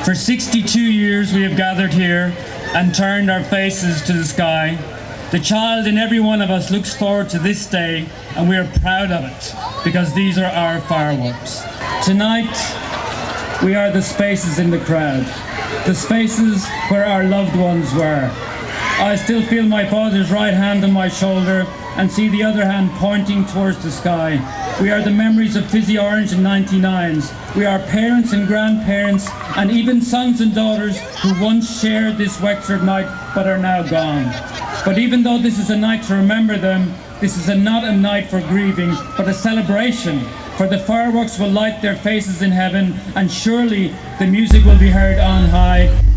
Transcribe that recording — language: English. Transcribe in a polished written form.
For 62 years we have gathered here and turned our faces to the sky. The child in every one of us looks forward to this day, and we are proud of it, because these are our fireworks. Tonight, we are the spaces in the crowd, the spaces where our loved ones were. I still feel my father's right hand on my shoulder and see the other hand pointing towards the sky. We are the memories of Fizzy Orange and 99s. We are parents and grandparents and even sons and daughters who once shared this Wexford night but are now gone. But even though this is a night to remember them, this is not a night for grieving, but a celebration. For the fireworks will light their faces in heaven, and surely the music will be heard on high.